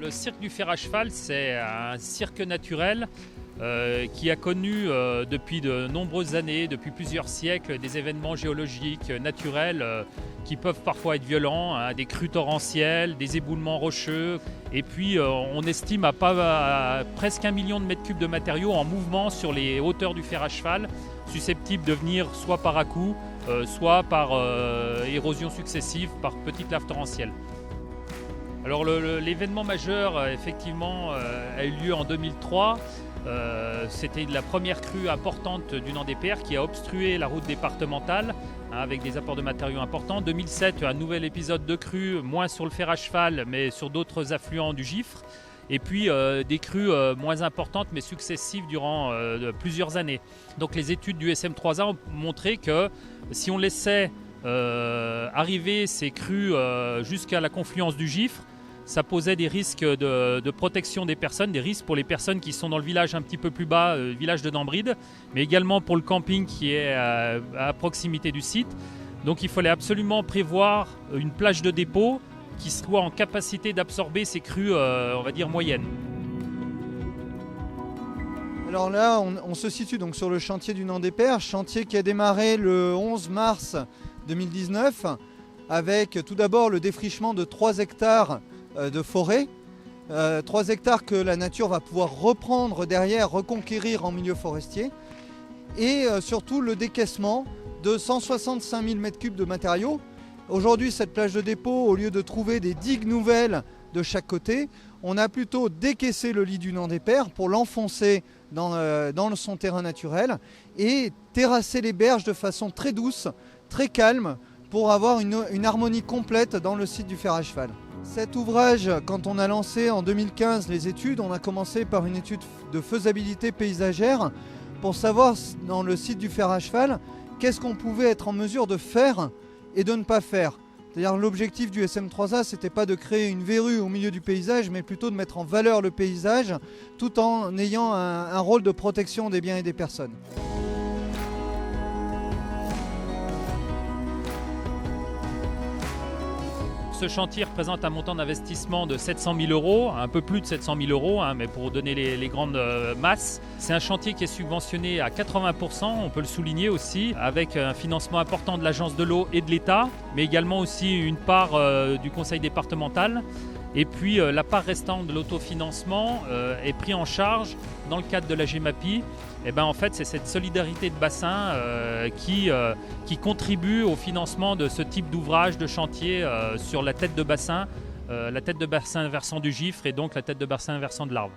Le cirque du fer à cheval, c'est un cirque naturel qui a connu depuis de nombreuses années, depuis plusieurs siècles, des événements géologiques naturels qui peuvent parfois être violents, hein, des crues torrentielles, des éboulements rocheux. Et puis on estime à presque 1 million de mètres cubes de matériaux en mouvement sur les hauteurs du fer à cheval, susceptibles de venir soit par à-coups, soit par érosion successive, par petites laves torrentielles. Alors l'événement majeur, effectivement, a eu lieu en 2003. C'était la première crue importante du Nant-des-Pères qui a obstrué la route départementale, hein, avec des apports de matériaux importants. En 2007, un nouvel épisode de crue, moins sur le fer à cheval, mais sur d'autres affluents du Gifre. Et puis des crues moins importantes, mais successives durant plusieurs années. Donc les études du SM3A ont montré que si on laissait arriver ces crues jusqu'à la confluence du Gifre, ça posait des risques de protection des personnes, des risques pour les personnes qui sont dans le village un petit peu plus bas, le village de Dambride, mais également pour le camping qui est à proximité du site. Donc il fallait absolument prévoir une plage de dépôt qui soit en capacité d'absorber ces crues, on va dire, moyennes. Alors là, on se situe donc sur le chantier du Nant-des-Pères, chantier qui a démarré le 11 mars 2019, avec tout d'abord le défrichement de 3 hectares de forêt, 3 hectares que la nature va pouvoir reprendre derrière, reconquérir en milieu forestier, et surtout le décaissement de 165 000 m3 de matériaux. Aujourd'hui, cette plage de dépôt, au lieu de trouver des digues nouvelles de chaque côté, on a plutôt décaissé le lit du Nant-des-Pères pour l'enfoncer dans son terrain naturel et terrasser les berges de façon très douce, très calme, pour avoir une harmonie complète dans le site du fer à cheval. Cet ouvrage, quand on a lancé en 2015 les études, on a commencé par une étude de faisabilité paysagère pour savoir dans le site du fer à cheval qu'est-ce qu'on pouvait être en mesure de faire et de ne pas faire. C'est-à-dire l'objectif du SM3A, c'était pas de créer une verrue au milieu du paysage, mais plutôt de mettre en valeur le paysage tout en ayant un rôle de protection des biens et des personnes. Ce chantier représente un montant d'investissement de 700 000 €, un peu plus de 700 000 €, hein, mais pour donner les grandes masses. C'est un chantier qui est subventionné à 80%, on peut le souligner aussi, avec un financement important de l'Agence de l'eau et de l'État, mais également aussi une part du conseil départemental. Et puis la part restante de l'autofinancement est prise en charge dans le cadre de la GEMAPI. Et ben, en fait, c'est cette solidarité de bassin qui contribue au financement de ce type d'ouvrage, de chantier sur la tête de bassin versant du Gifre et donc la tête de bassin versant de l'Arve.